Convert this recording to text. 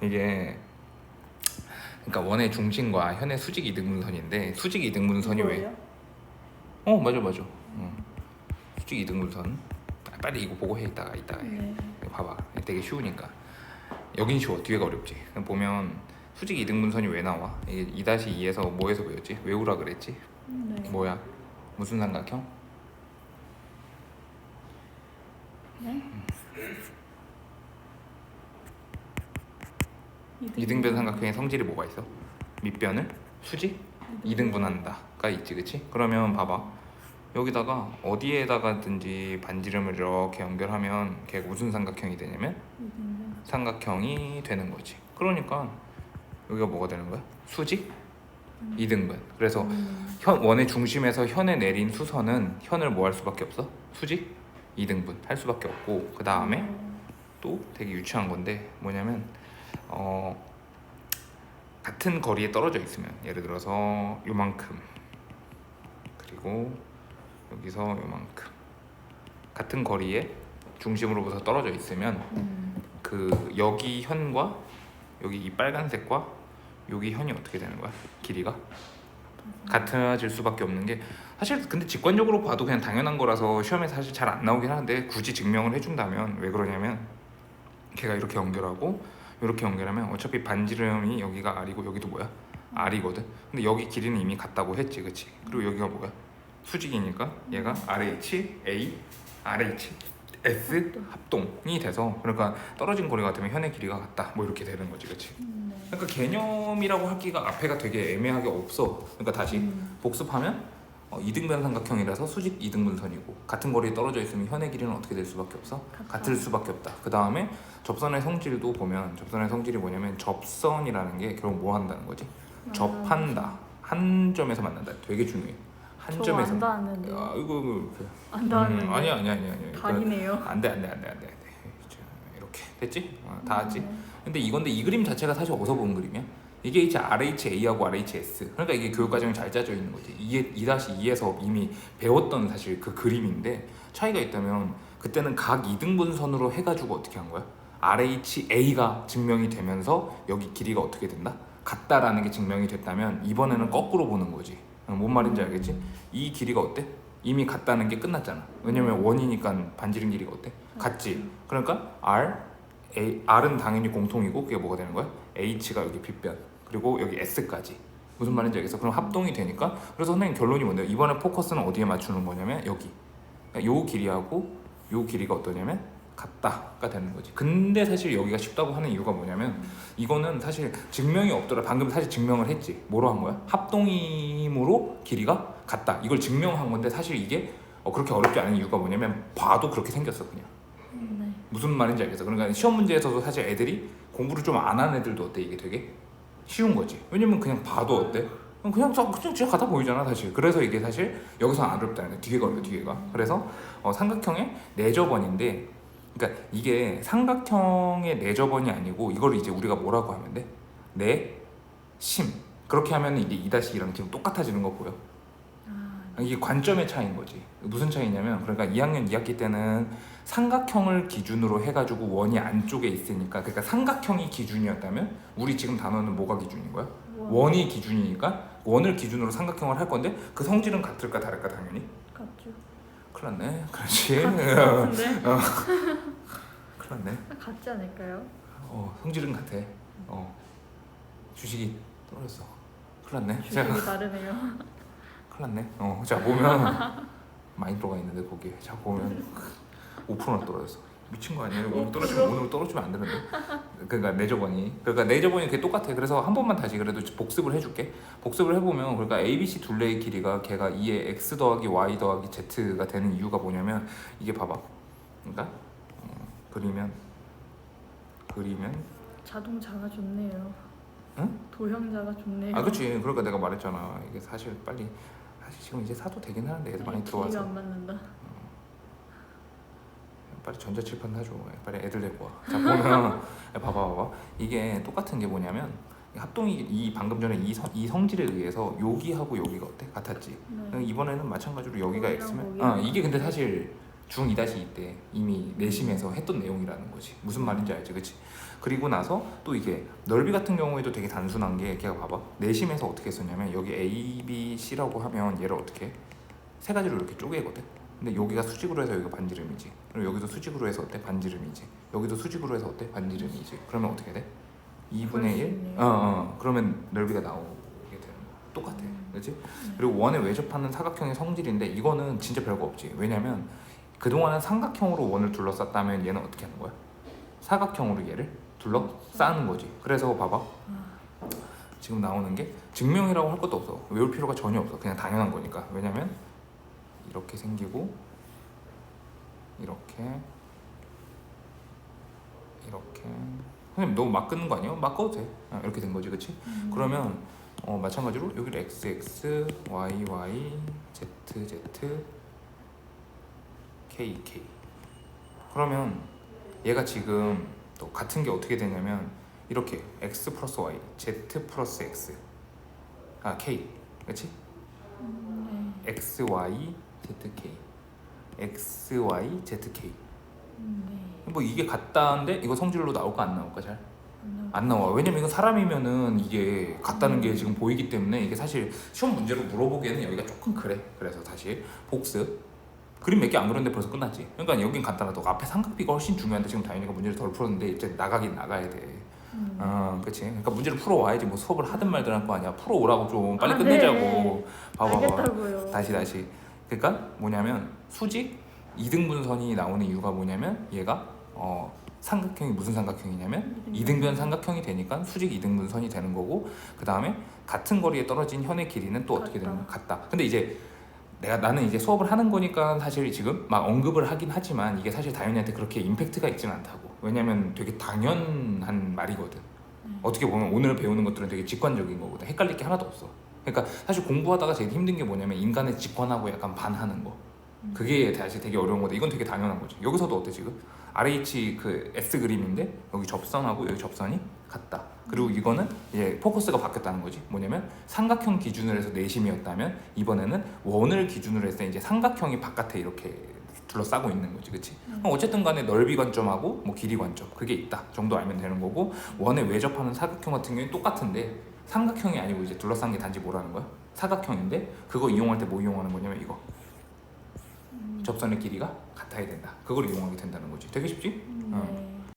이게 그러니까 원의 중심과 현의 수직 이등분선인데 수직 이등분선이 왜? 이거예요? 맞아. 수직 이등분선. 빨리 이거 보고 해 이따가 해. 네. 봐봐. 되게 쉬우니까. 여긴 쉬워. 뒤에가 어렵지. 그럼 보면 수직 이등분선이 왜 나와? 이게 2-2에서 뭐에서 배웠지? 외우라 그랬지? 네. 뭐야? 무슨 삼각형? 네? 이등변 삼각형의 성질이 뭐가 있어? 밑변을 수직 이등분한다가 있지, 그치? 그러면 봐봐. 여기다가 어디에다가든지 반지름을 이렇게 연결하면 걔가 무슨 삼각형이 되냐면 삼각형이 되는 거지. 그러니까 여기가 뭐가 되는 거야? 수직 이등분. 그래서 원의 중심에서 현에 내린 수선은 현을 뭐 할 수밖에 없어? 수직 이등분 할 수밖에 없고, 그 다음에 또 되게 유치한 건데 뭐냐면 같은 거리에 떨어져 있으면, 예를 들어서 요만큼 그리고 여기서 요만큼 같은 거리에 중심으로부터 떨어져 있으면 그 여기 현과 여기 이 빨간색과 여기 현이 어떻게 되는 거야? 길이가 같아질 수밖에 없는 게, 사실 근데 직관적으로 봐도 그냥 당연한 거라서 시험에 사실 잘 안 나오긴 하는데, 굳이 증명을 해준다면 왜 그러냐면 걔가 이렇게 연결하고 이렇게 연결하면 어차피 반지름이 여기가 R이고 여기도 뭐야? R이거든. 근데 여기 길이는 이미 같다고 했지, 그치? 그리고 여기가 뭐야? 수직이니까 얘가 RH, A, RH, S 합동이 돼서, 그러니까 떨어진 거리 같으면 현의 길이가 같다 뭐 이렇게 되는 거지, 그치? 그러니까 개념이라고 하기가 앞에가 되게 애매하게 없어. 그러니까 다시 복습하면 이등변 삼각형이라서 수직 이등분선이고, 같은 거리에 떨어져 있으면 현의 길이는 어떻게 될 수밖에 없어? 같을 수밖에 없다. 그 다음에 접선의 성질도 보면, 접선의 성질이 뭐냐면 접선이라는 게 결국 뭐 한다는 거지? 접한다. 한 점에서 만난다. 되게 중요해. 한 점에서. 안 닿았는데. 이거 안 닿았는데. 아니야. 다니네요. 안돼. 이렇게 됐지? 다 하지. 근데 이 그림 자체가 사실 어디서 본 그림이야? 이게 이제 RHA하고 RHS. 그러니까 이게 교육 과정이 잘 짜져 있는 거지. 2-2에서 이미 배웠던 사실 그 그림인데, 차이가 있다면 그때는 각 이등분선으로 해가지고 어떻게 한 거야? RHA가 증명이 되면서 여기 길이가 어떻게 된다? 같다라는 게 증명이 됐다면, 이번에는 거꾸로 보는 거지. 뭔 말인지 알겠지? 이 길이가 어때? 이미 같다는 게 끝났잖아. 왜냐면 원이니까 반지름 길이가 어때? 같지. 그러니까 R은 당연히 공통이고, 그게 뭐가 되는 거야? H가 여기 빗변, 그리고 여기 S까지. 무슨 말인지 알겠어? 그럼 합동이 되니까, 그래서 선생님 결론이 뭔데요? 이번에 포커스는 어디에 맞추는 거냐면 여기. 그러니까 요 길이하고 요 길이가 어떠냐면 같다가 되는 거지. 근데 사실 여기가 쉽다고 하는 이유가 뭐냐면, 이거는 사실 증명이 없더라. 방금 사실 증명을 했지. 뭐로 한 거야? 합동임으로 길이가 같다. 이걸 증명한 건데, 사실 이게 그렇게 어렵지 않은 이유가 뭐냐면 봐도 그렇게 생겼어, 그냥. 무슨 말인지 알겠어? 그러니까 시험 문제에서도 사실 애들이 공부를 좀 안 하는 애들도 어때? 이게 되게 쉬운 거지. 왜냐면 그냥 봐도 어때? 그냥 진짜 같아 보이잖아, 사실. 그래서 이게 사실 여기서 안 어렵다는 거야. 뒤에가 어려워, 뒤에가. 그래서 삼각형의 내저번인데, 그러니까 이게 삼각형의 내저번이 아니고, 이걸 이제 우리가 뭐라고 하면 돼? 내심. 그렇게 하면 이게 2-2랑 지금 똑같아지는 거 보여? 이게 관점의 차이인 거지. 무슨 차이냐면, 그러니까 2학년 2학기 때는 삼각형을 기준으로 해가지고 원이 안쪽에 있으니까, 그러니까 삼각형이 기준이었다면 우리 지금 단어는 뭐가 기준인 거야? 원이 기준이니까 원을 기준으로 삼각형을 할 건데, 그 성질은 같을까 다를까? 당연히 같죠. 큰일 났네. 그렇지. 같은데? 큰일 났네. 같지 않을까요? 성질은 같아. 주식이 떨어졌어. 큰일 났네. 주식이 다르네요. 큰일 났네. 자 보면 많이 들어가 있는데, 거기에 자 보면 5%나 떨어졌어. 미친 거 아니에요? 오늘 떨어지면 안 되는데. 그러니까 내저번이 그게 똑같아. 그래서 한 번만 다시 그래도 복습을 해줄게. 복습을 해보면, 그러니까 ABC 둘레의 길이가 걔가 2의 x 더하기 y 더하기 z가 되는 이유가 뭐냐면, 이게 봐봐. 그러니까 그리면 자동차가 좋네요. 응? 도형자가 좋네요. 그렇지. 그러니까 내가 말했잖아. 이게 사실 지금 이제 사도 되긴 하는데, 애들 많이 들어와서 길이가 안 맞는다. 빨리 전자칠판 사줘. 빨리 애들 데리고 와. 자 보면 봐봐. 이게 똑같은 게 뭐냐면, 합동이 방금 전에 이 성질에 의해서 여기하고 여기가 어때? 같았지. 이번에는 마찬가지로 여기가 x면 이게 근데 사실 중2-2 때 이미 내심에서 했던 내용이라는 거지. 무슨 말인지 알지, 그치? 그리고 나서 또 이게 넓이 같은 경우에도 되게 단순한 게 걔가 봐봐. 내심에서 어떻게 했었냐면 여기 A, B, C라고 하면 얘를 어떻게 해? 세 가지로 이렇게 쪼개거든. 근데 여기가 수직으로 해서 여기가 반지름이지. 그리고 여기도 수직으로 해서 어때? 반지름이지. 여기도 수직으로 해서 어때? 반지름이지. 그러면 어떻게 돼? 2분의 1? 그러면 넓이가 나오게 되는 거야. 똑같아. 그렇지? 그리고 원에 외접하는 사각형의 성질인데 이거는 진짜 별거 없지. 왜냐면 그동안은 삼각형으로 원을 둘러쌌다면 얘는 어떻게 하는 거야? 사각형으로 얘를 둘러싸는 거지. 그래서 봐봐. 지금 나오는 게 증명이라고 할 것도 없어. 외울 필요가 전혀 없어. 그냥 당연한 거니까. 왜냐면 이렇게 생기고 이렇게 선생님 너무 막 끊는 거 아니에요? 막 꺼도 돼. 이렇게 된 거지, 그치? 그러면 마찬가지로 여기를 XX, YY, ZZ, KK. 그러면 얘가 지금 또 같은 게 어떻게 되냐면 이렇게 X 플러스 Y, Z 플러스 X, K, 그렇지? X, Y, Z, K, X, Y, Z, K. 뭐 이게 같다는데 이거 성질로 나올까 안 나올까? 잘? 안 나와. 왜냐면 이건 사람이면은 이게 같다는 게 지금 보이기 때문에 이게 사실 시험 문제로 물어보기에는 여기가 조금 그래. 그래서 다시 복습. 그림 몇 개 안 그렸는데 벌써 끝났지. 그러니까 여긴 간단하다. 앞에 삼각비가 훨씬 중요한데 지금 다현이가 문제를 덜 풀었는데 이제 나가긴 나가야 돼. 그치. 그러니까 문제를 풀어와야지 뭐 수업을 하든 말든 할 거 아니야. 풀어오라고 좀 빨리 끝내자고. 네. 봐봐. 알겠다고요. 다시. 그러니까 뭐냐면 수직 이등분선이 나오는 이유가 뭐냐면 얘가 삼각형이 무슨 삼각형이냐면 이등변 삼각형이 되니까 수직 이등분선이 되는 거고 그 다음에 같은 거리에 떨어진 현의 길이는 또 어떻게 되는 거야? 같다. 근데 이제 나는 이제 수업을 하는 거니까 사실 지금 막 언급을 하긴 하지만 이게 사실 다현이한테 그렇게 임팩트가 있진 않다고. 왜냐면 되게 당연한 말이거든. 어떻게 보면 오늘 배우는 것들은 되게 직관적인 거거든. 헷갈릴 게 하나도 없어. 그러니까 사실 공부하다가 제일 힘든 게 뭐냐면 인간의 직관하고 약간 반하는 거. 그게 사실 되게 어려운 건데 이건 되게 당연한 거지. 여기서도 어때 지금? RH 그 S 그림인데 여기 접선하고 여기 접선이 같다. 그리고 이거는 이제 포커스가 바뀌었다는 거지. 뭐냐면 삼각형 기준으로 해서 내심이었다면 이번에는 원을 기준으로 해서 이제 삼각형이 바깥에 이렇게 둘러싸고 있는 거지, 그렇지? 그럼 어쨌든 간에 넓이 관점하고 뭐 길이 관점 그게 있다 정도 알면 되는 거고 원에 외접하는 사각형 같은 경우는 똑같은데 삼각형이 아니고 이제 둘러싼 게 단지 뭐라는 거야? 사각형인데 그거 이용할 때 뭐 이용하는 거냐면 이거 접선의 길이가 같아야 된다. 그걸 이용하게 된다는 거지. 되게 쉽지? 네.